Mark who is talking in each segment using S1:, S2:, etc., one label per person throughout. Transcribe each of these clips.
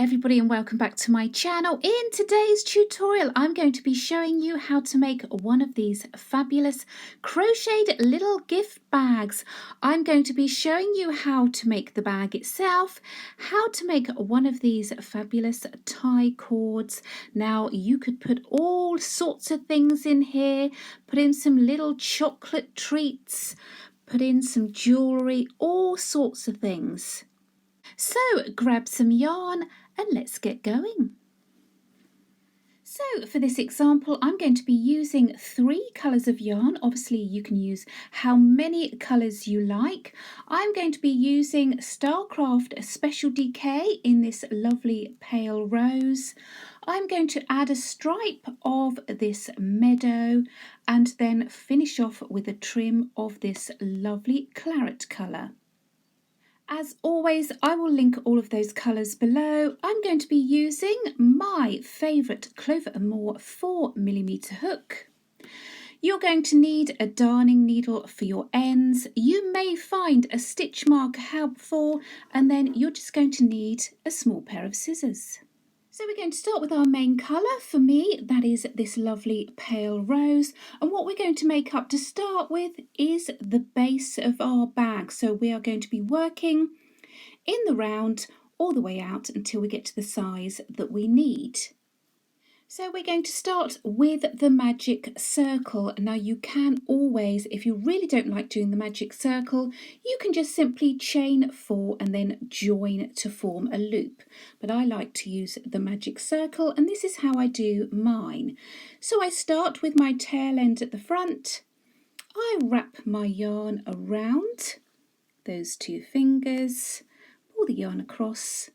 S1: everybody, and welcome back to my channel. In today's tutorial I'm going to be showing you how to make one of these fabulous crocheted little gift bags. I'm going to be showing you how to make the bag itself, how to make one of these fabulous tie cords. Now you could put all sorts of things in here, put in some little chocolate treats, put in some jewellery, all sorts of things. So grab some yarn and let's get going. So for this example I'm going to be using 3 colours of yarn. Obviously you can use how many colours you like. I'm going to be using Stylecraft Special Decay in this lovely pale rose. I'm going to add a stripe of this Meadow and then finish off with a trim of this lovely Claret colour. As always, I will link all of those colours below. I'm going to be using my favourite Clover & More 4mm hook. You're going to need a darning needle for your ends. You may find a stitch marker helpful, and then you're just going to need a small pair of scissors. So we're going to start with our main colour. For me, that is this lovely pale rose. And what we're going to make up to start with is the base of our bag. So we are going to be working in the round all the way out until we get to the size that we need. So we're going to start with the magic circle. Now you can always, if you really don't like doing the magic circle, you can just simply chain 4 and then join to form a loop. But I like to use the magic circle, and this is how I do mine. So I start with my tail end at the front. I wrap my yarn around those 2 fingers, pull the yarn across.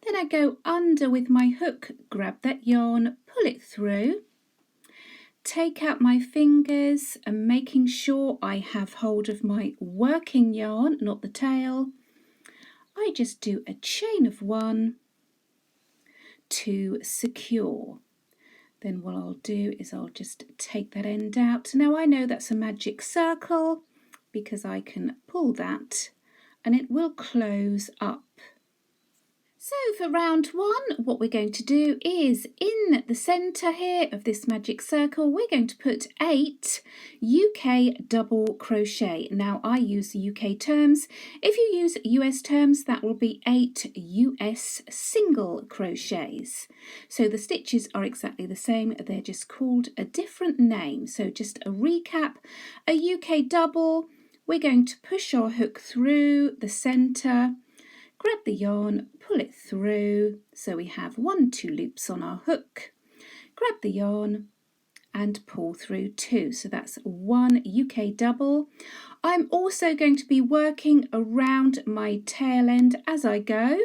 S1: Then I go under with my hook, grab that yarn, pull it through, take out my fingers and making sure I have hold of my working yarn, not the tail. I just do a chain of 1 to secure. Then what I'll do is I'll just take that end out. Now I know that's a magic circle because I can pull that and it will close up. So for round 1, what we're going to do is in the centre here of this magic circle, we're going to put 8 UK double crochet. Now I use the UK terms. If you use US terms, that will be 8 US single crochets. So the stitches are exactly the same, they're just called a different name. So just a recap, a UK double, we're going to push our hook through the centre, grab the yarn, pull it through, so we have 1, 2 loops on our hook, grab the yarn and pull through 2, so that's 1 UK double. I'm also going to be working around my tail end as I go.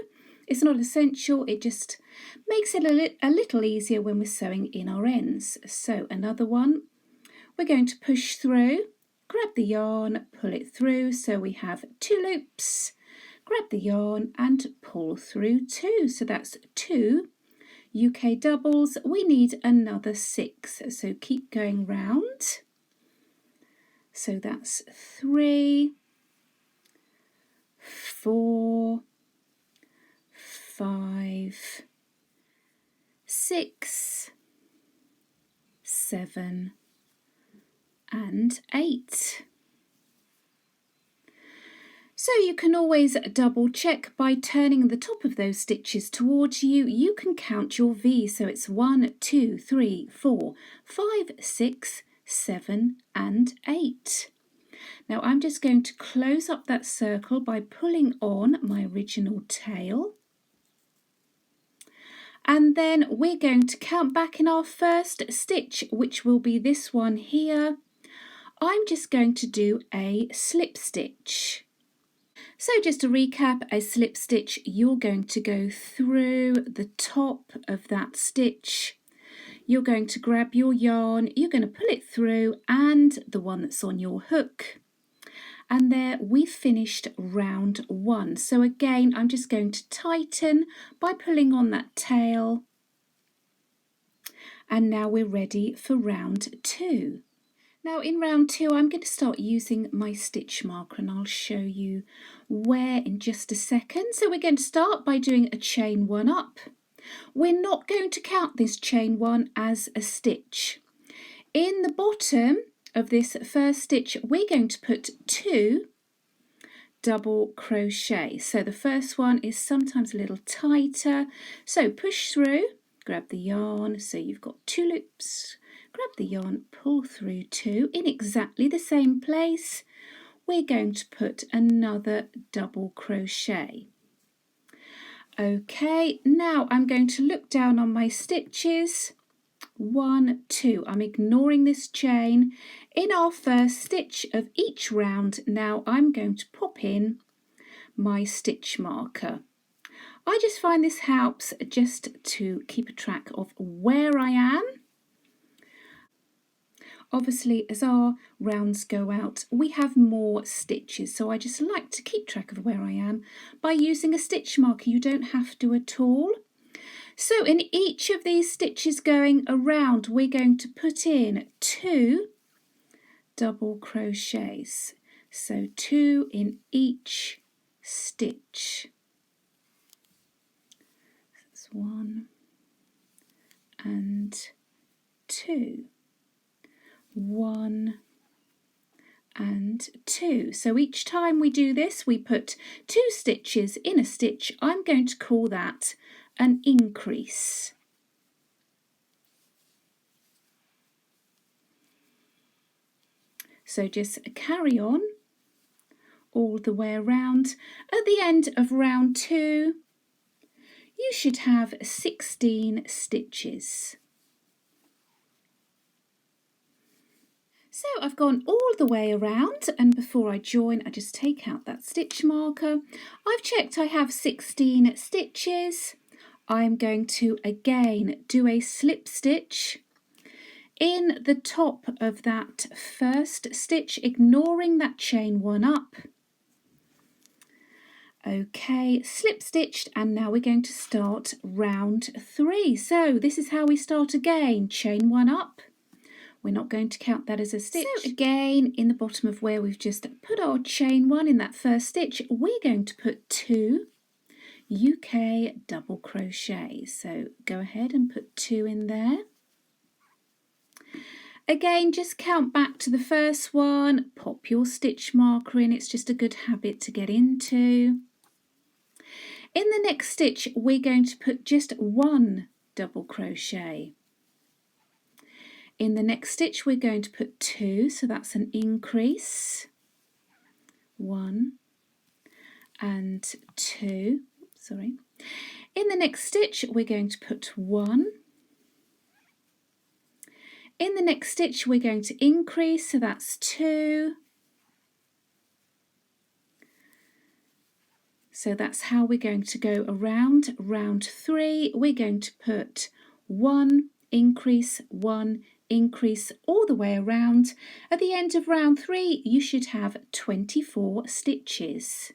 S1: It's not essential, it just makes it a little easier when we're sewing in our ends. So another one, we're going to push through, grab the yarn, pull it through, so we have 2 loops, grab the yarn and pull through 2, so that's 2 UK doubles. We need another 6, so keep going round. So that's 3, 4, 5, 6, 7 and 8. So you can always double check by turning the top of those stitches towards you. You can count your V, so it's 1, 2, 3, 4, 5, 6, 7 and 8. Now I'm just going to close up that circle by pulling on my original tail. And then we're going to count back in our first stitch, which will be this one here. I'm just going to do a slip stitch. So just to recap, a slip stitch, you're going to go through the top of that stitch. You're going to grab your yarn, you're going to pull it through and the one that's on your hook. And there we finished round 1. So again, I'm just going to tighten by pulling on that tail. And now we're ready for round 2. Now in round 2 I'm going to start using my stitch marker and I'll show you where in just a second. So we're going to start by doing a chain 1 up. We're not going to count this chain 1 as a stitch. In the bottom of this first stitch, we're going to put 2 double crochet. So the first one is sometimes a little tighter. So push through, grab the yarn, so you've got 2 loops, grab the yarn, pull through 2 in exactly the same place. We're going to put another double crochet. Okay, now I'm going to look down on my stitches. 1, 2. I'm ignoring this chain. In our first stitch of each round, now I'm going to pop in my stitch marker. I just find this helps just to keep a track of where I am. Obviously, as our rounds go out, we have more stitches, so I just like to keep track of where I am by using a stitch marker. You don't have to at all. So in each of these stitches going around, we're going to put in 2 double crochets. So 2 in each stitch. That's 1 and 2. 1 and 2. So each time we do this, we put 2 stitches in a stitch. I'm going to call that an increase. So just carry on all the way around. At the end of round 2, you should have 16 stitches. So I've gone all the way around, and before I join, I just take out that stitch marker. I've checked I have 16 stitches. I'm going to again do a slip stitch in the top of that first stitch, ignoring that chain 1 up. Okay, slip stitched, and now we're going to start round 3. So this is how we start again, chain 1 up. We're not going to count that as a stitch. So again, in the bottom of where we've just put our chain 1 in that first stitch, we're going to put 2 UK double crochet. So go ahead and put 2 in there. Again, just count back to the first one, pop your stitch marker in. It's just a good habit to get into. In the next stitch, we're going to put just 1 double crochet. In the next stitch, we're going to put 2, so that's an increase. 1 and 2. Sorry. In the next stitch, we're going to put 1. In the next stitch, we're going to increase, so that's 2. So that's how we're going to go around. Round 3, we're going to put 1, increase, 1, increase all the way around. At the end of round 3, you should have 24 stitches.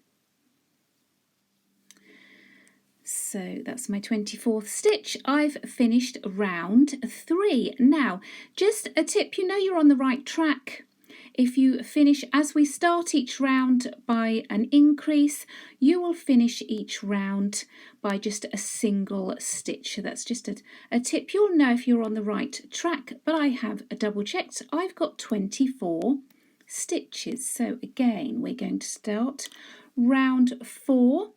S1: So that's my 24th stitch. I've finished round 3. Now, just a tip, you know you're on the right track. If you finish, as we start each round by an increase, you will finish each round by just a single stitch. So that's just a tip. You'll know if you're on the right track, but I have double checked. I've got 24 stitches. So again, we're going to start round 4.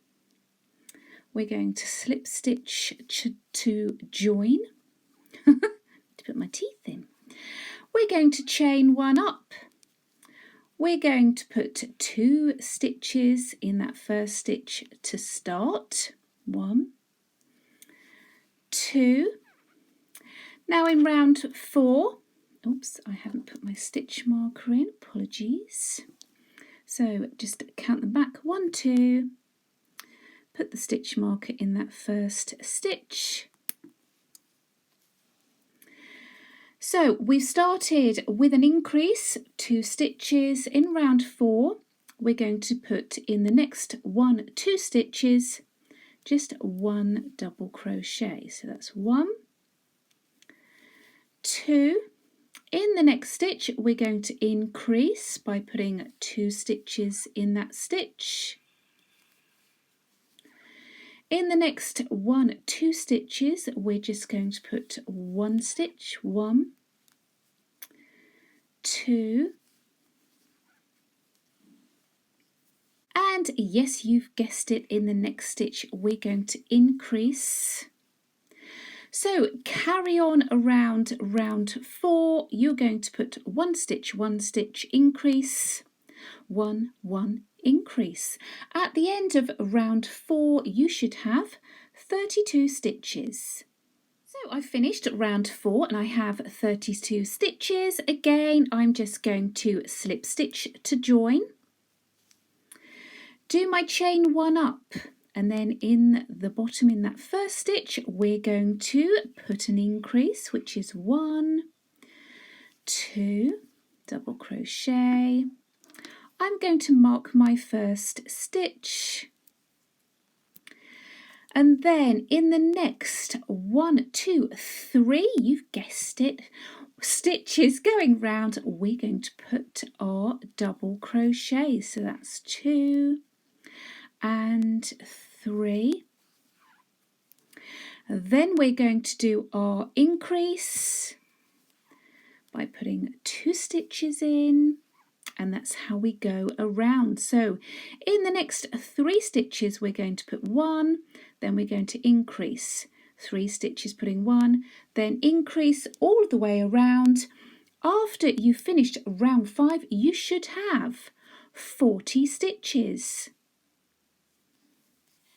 S1: We're going to slip stitch to join. To put my teeth in. We're going to chain 1 up. We're going to put 2 stitches in that first stitch to start. 1, 2. Now in round 4, oops, I haven't put my stitch marker in, apologies. So just count them back, 1, 2. Put the stitch marker in that first stitch. So we've started with an increase, 2 stitches. In round 4, we're going to put in the next 1, 2 stitches, just 1 double crochet. So that's 1, 2. In the next stitch, we're going to increase by putting 2 stitches in that stitch. In the next 2 stitches, we're just going to put 1 stitch, 1, 2, and yes, you've guessed it, in the next stitch we're going to increase. So carry on around round 4, you're going to put 1 stitch, 1 stitch, increase, 1, 1, increase. At the end of round 4 you should have 32 stitches. So I've finished round 4 and I have 32 stitches. Again, I'm just going to slip stitch to join, do my chain 1 up, and then in the bottom in that first stitch we're going to put an increase, which is 1, 2, double crochet. I'm going to mark my first stitch, and then in the next 1, 2, 3, you've guessed it, stitches going round, we're going to put our double crochet. So that's 2 and 3. Then we're going to do our increase by putting 2 stitches in, and that's how we go around. So in the next 3 stitches we're going to put 1, then we're going to increase 3 stitches, putting 1, then increase all the way around. After you've finished round 5 you should have 40 stitches.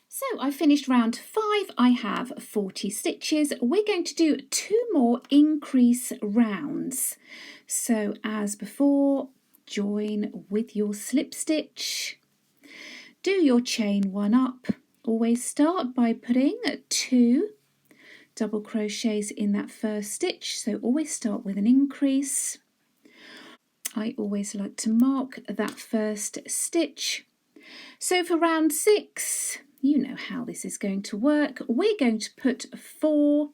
S1: So I finished round 5, I have 40 stitches. We're going to do 2 more increase rounds. So as before, join with your slip stitch, do your chain 1 up. Always start by putting 2 double crochets in that first stitch, so always start with an increase. I always like to mark that first stitch. So for round 6, you know how this is going to work. We're going to put 4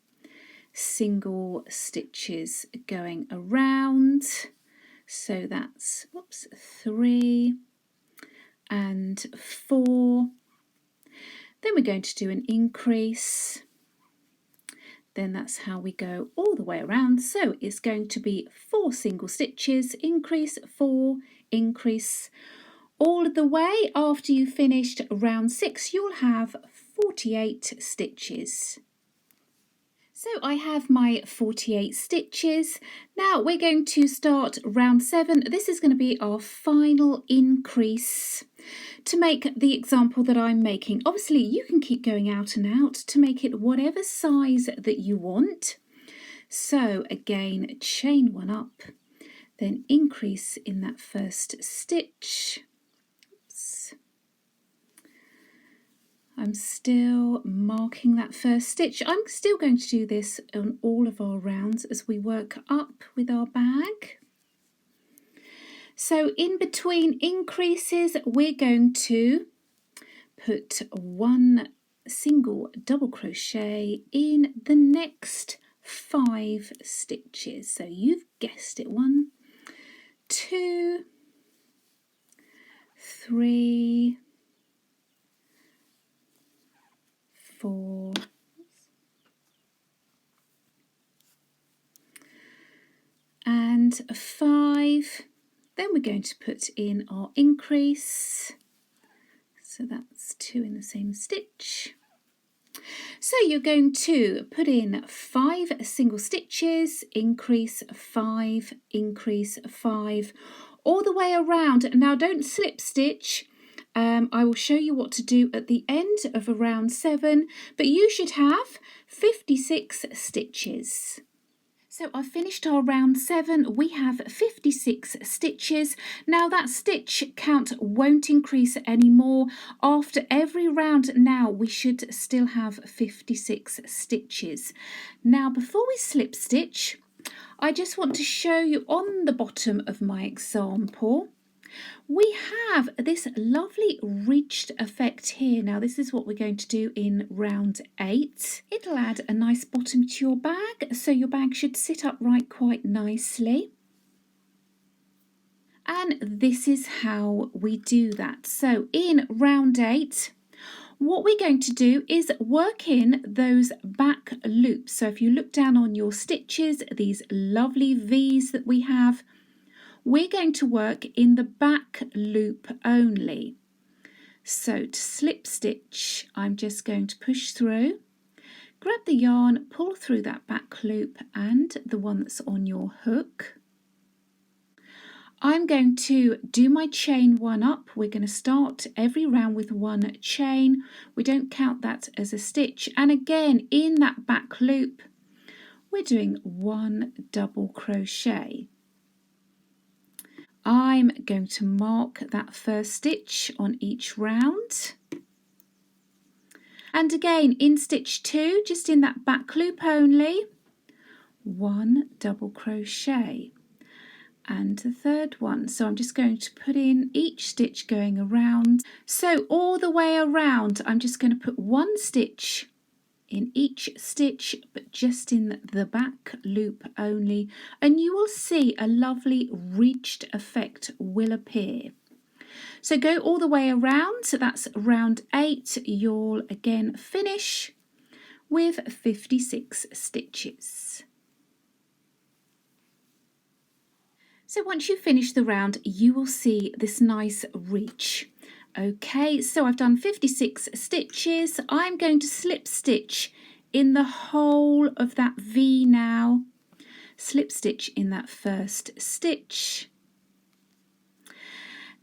S1: single stitches going around. So that's 3 and 4. Then we're going to do an increase. Then that's how we go all the way around. So it's going to be 4 single stitches, increase, 4, increase. All of the way. After you've finished round 6 you'll have 48 stitches. So I have my 48 stitches. Now we're going to start round 7. This is going to be our final increase to make the example that I'm making. Obviously you can keep going out and out to make it whatever size that you want. So again, chain 1 up, then increase in that first stitch. I'm still marking that first stitch. I'm still going to do this on all of our rounds as we work up with our bag. So in between increases we're going to put 1 single double crochet in the next 5 stitches. So you've guessed it, 1, 2, 3, 4, and 5. Then we're going to put in our increase. So that's 2 in the same stitch. So you're going to put in 5 single stitches, increase 5, increase 5, all the way around. Now don't slip stitch. I will show you what to do at the end of round 7, but you should have 56 stitches. So I've finished our round 7. We have 56 stitches. Now that stitch count won't increase anymore. After every round now we should still have 56 stitches. Now before we slip stitch, I just want to show you on the bottom of my example, we have this lovely ridged effect here. Now this is what we're going to do in round 8. It'll add a nice bottom to your bag, so your bag should sit upright quite nicely. And this is how we do that. So in round 8 What we're going to do is work in those back loops. So if you look down on your stitches, these lovely V's that we have, we're going to work in the back loop only. So to slip stitch, I'm just going to push through, grab the yarn, pull through that back loop and the one that's on your hook. I'm going to do my chain 1 up. We're going to start every round with 1 chain. We don't count that as a stitch. And again, in that back loop, we're doing 1 double crochet. I'm going to mark that first stitch on each round. And again, in stitch 2, just in that back loop only, 1 double crochet. And the third one, so I'm just going to put in each stitch going around. So all the way around, I'm just going to put 1 stitch in each stitch, but just in the back loop only, and you will see a lovely reached effect will appear. So go all the way around, so that's round 8. You'll again finish with 56 stitches. So once you finish the round, you will see this nice reach. Okay, so I've done 56 stitches. I'm going to slip stitch in the whole of that V now. Slip stitch in that first stitch.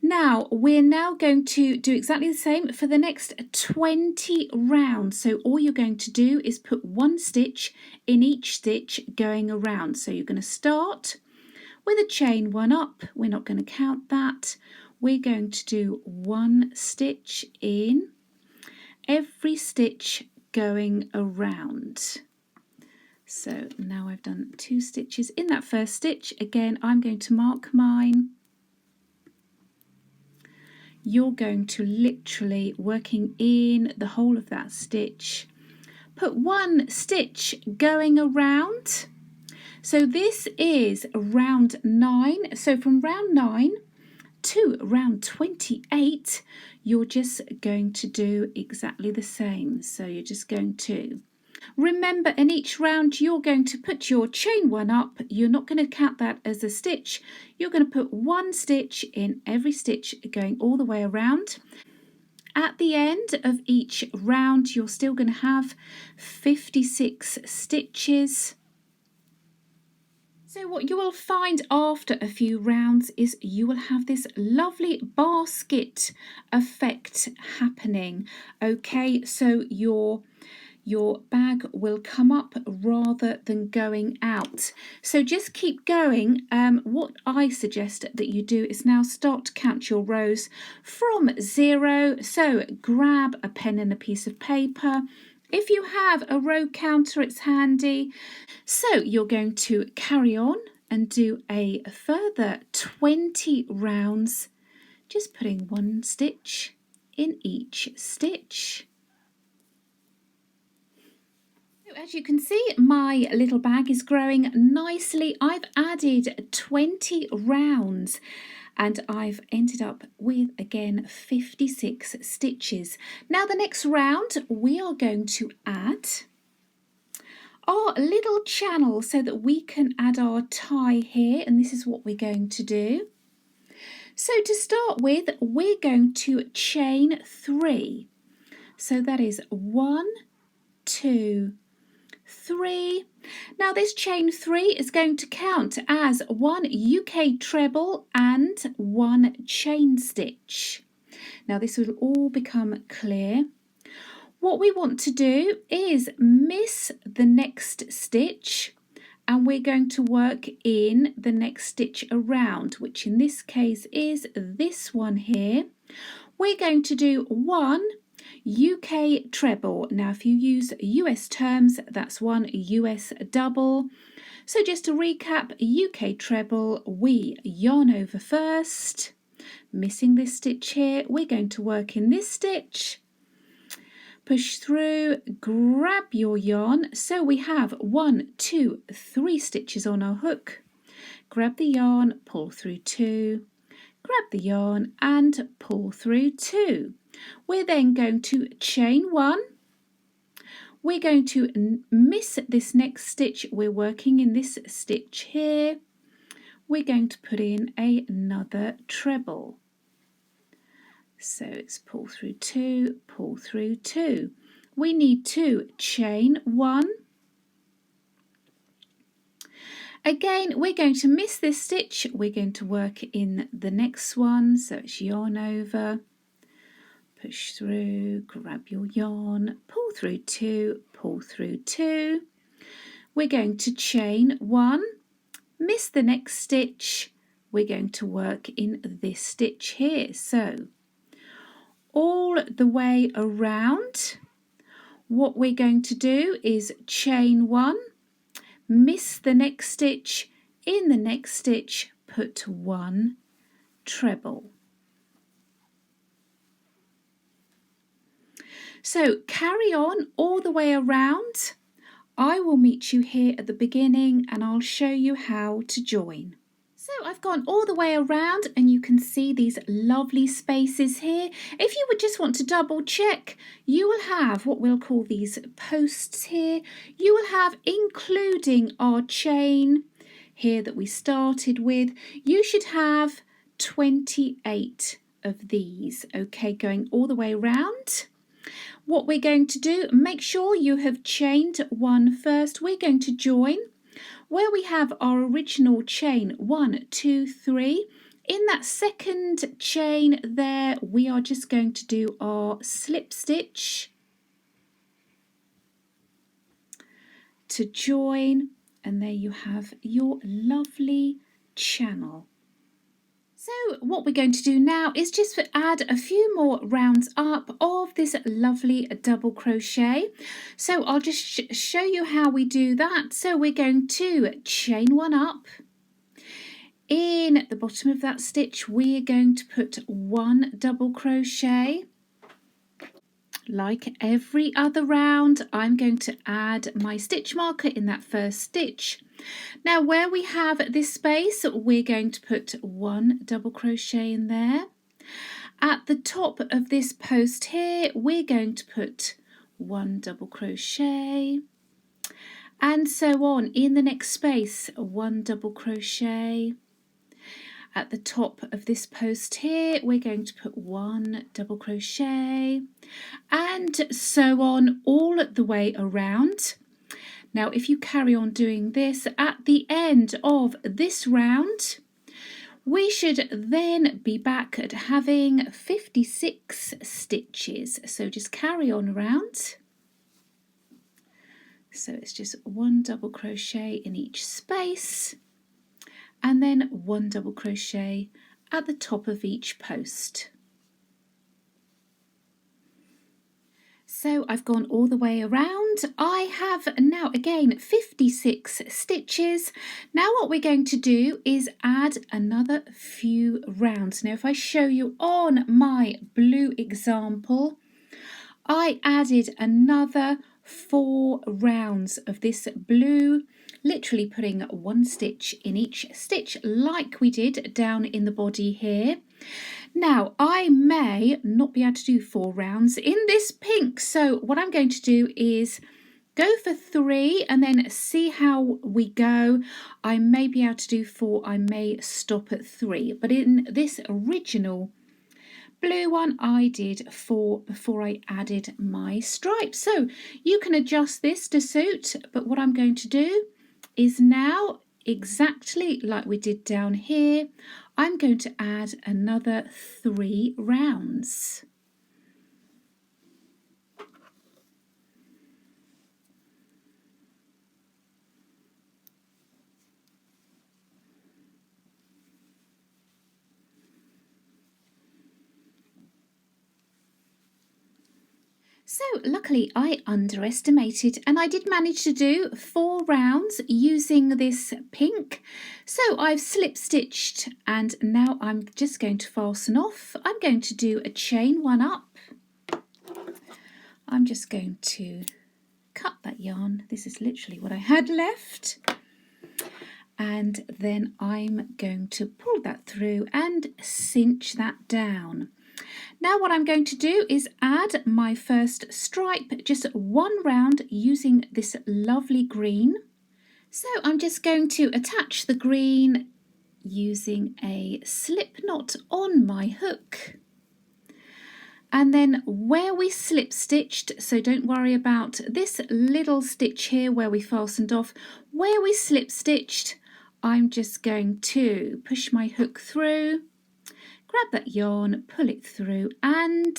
S1: Now, we're now going to do exactly the same for the next 20 rounds. So all you're going to do is put 1 stitch in each stitch going around. So you're going to start with a chain 1 up. We're not going to count that. We're going to do 1 stitch in every stitch going around. So now I've done 2 stitches in that first stitch. Again, I'm going to mark mine. You're going to literally working in the whole of that stitch. Put 1 stitch going around. So this is round 9. So from round 9 to round 28, you're just going to do exactly the same. So you're just going to remember, in each round you're going to put your chain 1 up. You're not going to count that as a stitch. You're going to put 1 stitch in every stitch going all the way around. At the end of each round, you're still going to have 56 stitches. So what you will find after a few rounds is you will have this lovely basket effect happening. Okay, so your bag will come up rather than going out. So just keep going. What I suggest that you do is now start to count your rows from 0. So grab a pen and a piece of paper. If you have a row counter, it's handy. So you're going to carry on and do a further 20 rounds, just putting 1 stitch in each stitch. So as you can see, my little bag is growing nicely. I've added 20 rounds and I've ended up with, again, 56 stitches. Now the next round, we are going to add our little channel so that we can add our tie here, and this is what we're going to do. So to start with, we're going to chain 3. So that is 1, 2, 3. Now this chain 3 is going to count as 1 UK treble and 1 chain stitch. Now this will all become clear. What we want to do is miss the next stitch, and we're going to work in the next stitch around, which in this case is this one here. We're going to do 1 UK treble. Now if you use US terms, that's 1 US double. So just to recap, UK treble, we yarn over first, missing this stitch here. We're going to work in this stitch, push through, grab your yarn. So we have 1, 2, 3 stitches on our hook. Grab the yarn, pull through 2, grab the yarn and pull through 2. We're then going to chain 1. We're going to miss this next stitch. We're working in this stitch here. We're going to put in another treble. So it's pull through 2, pull through 2. We need to chain 1. Again, we're going to miss this stitch. We're going to work in the next one. So it's yarn over, push through, grab your yarn, pull through 2, pull through 2. We're going to chain 1, miss the next stitch. We're going to work in this stitch here. So all the way around, what we're going to do is chain 1, miss the next stitch, in the next stitch put 1 treble. So carry on all the way around. I will meet you here at the beginning and I'll show you how to join. So I've gone all the way around and you can see these lovely spaces here. If you would just want to double check, you will have what we'll call these posts here. You will have, including our chain here that we started with, you should have 28 of these, okay, going all the way around. What we're going to do, make sure you have chained 1 first. We're going to join where we have our original chain 1, 2, 3. In that second chain there, we are just going to do our slip stitch to join, and there you have your lovely channel. So what we're going to do now is just add a few more rounds up of this lovely double crochet. So I'll just show you how we do that. So we're going to chain 1 up. In the bottom of that stitch, we're going to put 1 double crochet. Like every other round, I'm going to add my stitch marker in that first stitch. Now where we have this space, we're going to put 1 double crochet in there. At the top of this post here, we're going to put 1 double crochet, and so on. In the next space, 1 double crochet. At the top of this post here, we're going to put 1 double crochet, and so on all the way around. Now if you carry on doing this, at the end of this round, we should then be back at having 56 stitches. So just carry on around. So it's just 1 double crochet in each space, and then 1 double crochet at the top of each post. So I've gone all the way around. I have now again 56 stitches. Now what we're going to do is add another few rounds. Now if I show you on my blue example, I added another 4 rounds of this blue, literally putting 1 stitch in each stitch like we did down in the body here. Now I may not be able to do 4 rounds in this pink, so what I'm going to do is go for 3 and then see how we go. I may be able to do 4, I may stop at 3, but in this original blue one I did 4 before I added my stripes. So you can adjust this to suit, but what I'm going to do is now, exactly like we did down here, I'm going to add another 3 rounds. So luckily I underestimated and I did manage to do 4 rounds using this pink. So I've slip stitched and now I'm just going to fasten off. I'm going to do a chain 1 up. I'm just going to cut that yarn. This is literally what I had left. And then I'm going to pull that through and cinch that down. Now what I'm going to do is add my first stripe, just one round using this lovely green. So I'm just going to attach the green using a slip knot on my hook. And then where we slip stitched, so don't worry about this little stitch here where we fastened off, where we slip stitched, I'm just going to push my hook through, grab that yarn, pull it through, and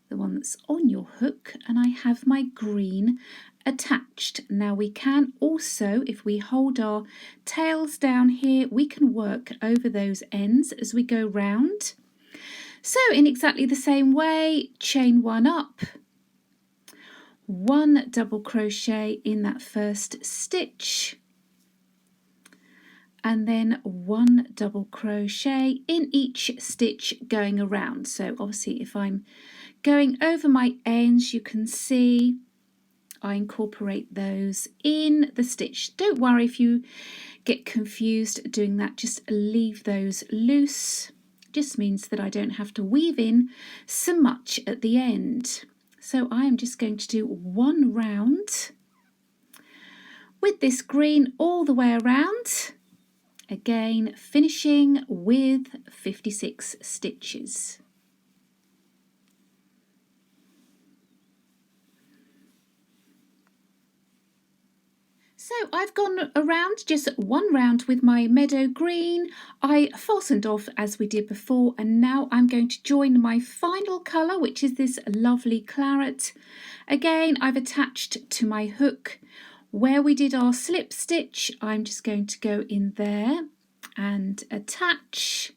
S1: the one that's on your hook, and I have my green attached. Now we can also, if we hold our tails down here, we can work over those ends as we go round. So in exactly the same way, chain one up, one double crochet in that first stitch, and then one double crochet in each stitch going around. So obviously if I'm going over my ends, you can see I incorporate those in the stitch. Don't worry if you get confused doing that, just leave those loose. Just means that I don't have to weave in so much at the end. So I am just going to do one round with this green all the way around, again finishing with 56 stitches. So I've gone around just one round with my Meadow green. I fastened off as we did before, and now I'm going to join my final colour, which is this lovely Claret. Again, I've attached to my hook where we did our slip stitch. I'm just going to go in there and attach.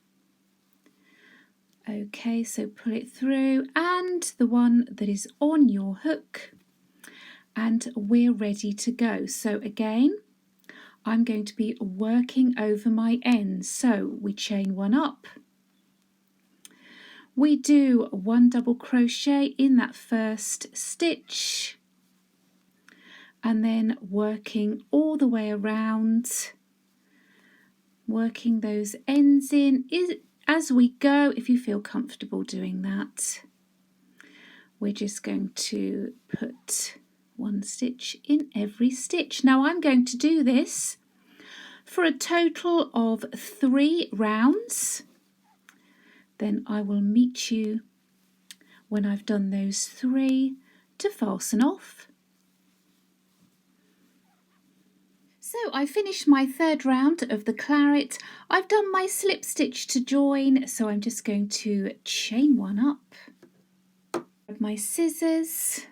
S1: Okay, so pull it through, and the one that is on your hook, and we're ready to go. So again, I'm going to be working over my ends. So we chain one up, we do one double crochet in that first stitch, and then working all the way around, working those ends in as we go. If you feel comfortable doing that, we're just going to put one stitch in every stitch. Now I'm going to do this for a total of 3 rounds. Then I will meet you when I've done those 3 to fasten off. So I finished my 3rd round of the Claret. I've done my slip stitch to join, so I'm just going to chain one up, grab my scissors,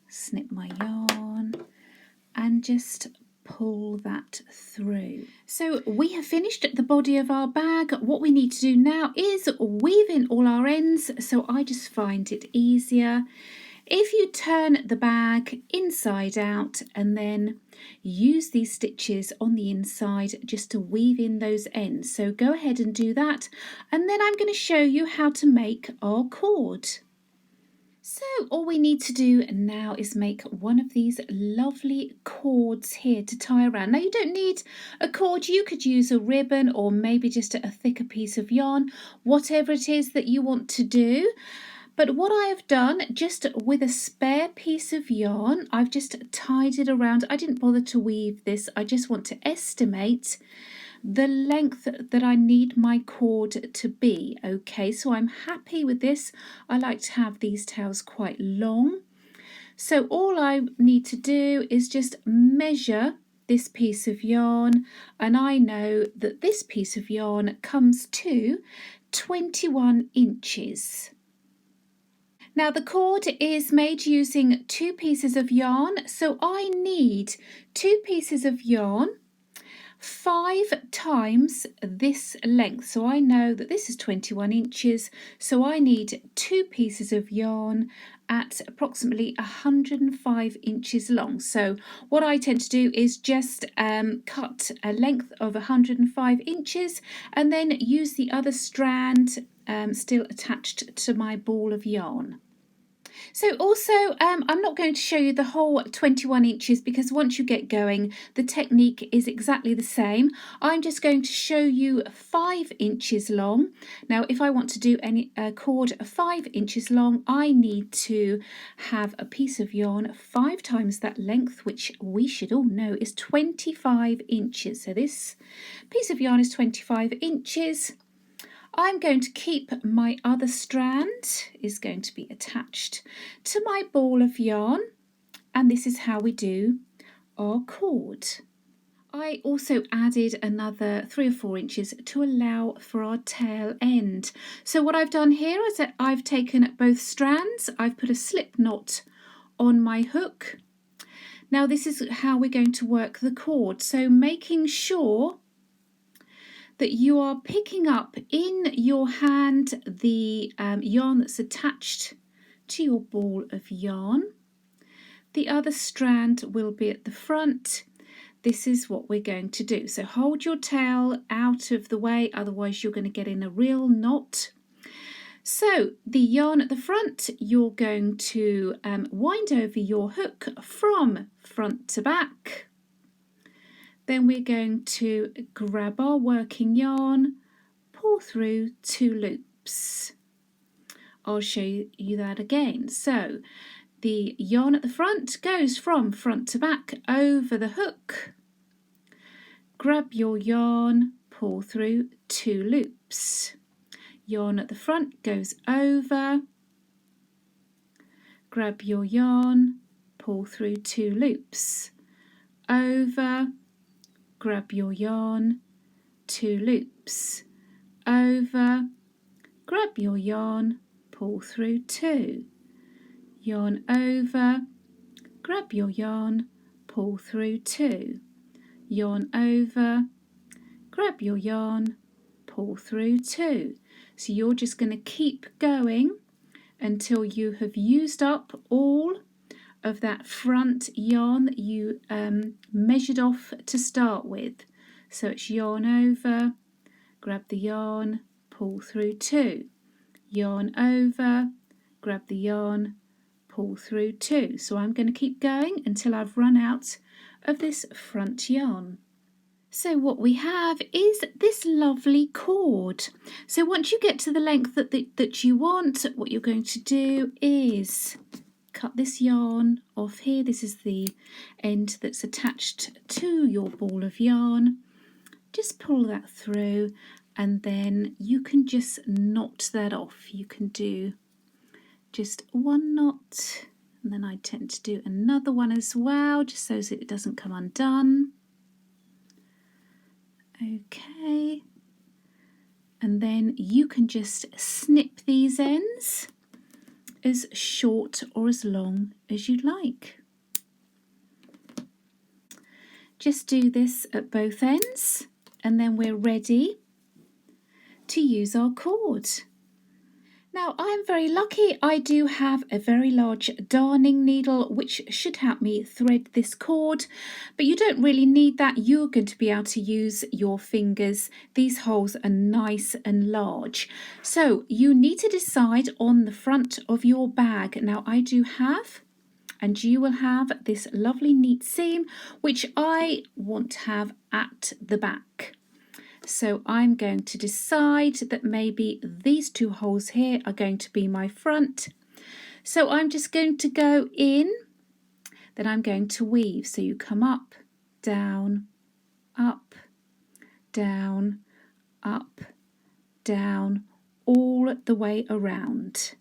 S1: snip my yarn, and just pull that through. So we have finished the body of our bag. What we need to do now is weave in all our ends, so I just find it easier if you turn the bag inside out and then use these stitches on the inside just to weave in those ends. So go ahead and do that, and then I'm going to show you how to make our cord. So all we need to do now is make one of these lovely cords here to tie around. Now you don't need a cord, you could use a ribbon or maybe just a thicker piece of yarn, whatever it is that you want to do. But what I have done, just with a spare piece of yarn, I've just tied it around. I didn't bother to weave this, I just want to estimate the length that I need my cord to be. Okay, so I'm happy with this. I like to have these tails quite long. So all I need to do is just measure this piece of yarn, and I know that this piece of yarn comes to 21 inches. Now the cord is made using 2 pieces of yarn, so I need 2 pieces of yarn 5 times this length. So I know that this is 21 inches, so I need 2 pieces of yarn at approximately 105 inches long. So what I tend to do is just cut a length of 105 inches and then use the other strand still attached to my ball of yarn. So also, I'm not going to show you the whole 21 inches because once you get going, the technique is exactly the same. I'm just going to show you 5 inches long. Now, if I want to do any cord 5 inches long, I need to have a piece of yarn 5 times that length, which we should all know is 25 inches. So this piece of yarn is 25 inches. I'm going to keep my other strand is going to be attached to my ball of yarn, and this is how we do our cord. I also added another 3 or 4 inches to allow for our tail end. So what I've done here is that I've taken both strands, I've put a slip knot on my hook. Now this is how we're going to work the cord, so making sure that you are picking up in your hand the yarn that's attached to your ball of yarn. The other strand will be at the front. This is what we're going to do. So hold your tail out of the way, otherwise you're going to get in a real knot. So the yarn at the front, you're going to wind over your hook from front to back. Then we're going to grab our working yarn, pull through 2 loops. I'll show you that again. So the yarn at the front goes from front to back over the hook. Grab your yarn, pull through 2 loops. Yarn at the front goes over. Grab your yarn, pull through 2 loops. Over. Grab your yarn, 2 loops, over, grab your yarn, pull through 2, yarn over, grab your yarn, pull through 2, yarn over, grab your yarn, pull through 2. So you're just going to keep going until you have used up all of that front yarn that you measured off to start with. So it's yarn over, grab the yarn, pull through 2, yarn over, grab the yarn, pull through 2. So I'm going to keep going until I've run out of this front yarn. So what we have is this lovely cord. So once you get to the length that you want, what you're going to do is cut this yarn off here. This is the end that's attached to your ball of yarn. Just pull that through and then you can just knot that off. You can do just 1 knot and then I tend to do another one as well, just so that it doesn't come undone. Okay, and then you can just snip these ends as short or as long as you'd like. Just do this at both ends and then we're ready to use our cord. Now I'm very lucky, I do have a very large darning needle which should help me thread this cord, but you don't really need that. You're going to be able to use your fingers. These holes are nice and large. So you need to decide on the front of your bag. Now I do have, and you will have, this lovely neat seam which I want to have at the back. So I'm going to decide that maybe these 2 holes here are going to be my front. So I'm just going to go in, then I'm going to weave. So you come up, down, up, down, up, down, all the way around.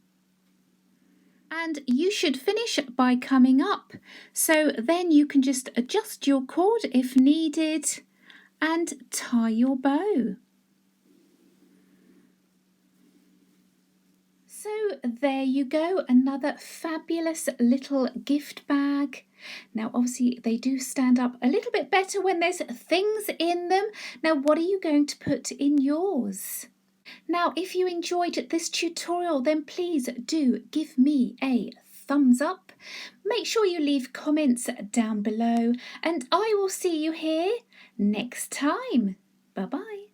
S1: And you should finish by coming up. So then you can just adjust your cord if needed and tie your bow. So there you go, another fabulous little gift bag. Now obviously they do stand up a little bit better when there's things in them. Now what are you going to put in yours? Now if you enjoyed this tutorial then please do give me a thumbs up. Make sure you leave comments down below and I will see you here next time. Bye bye.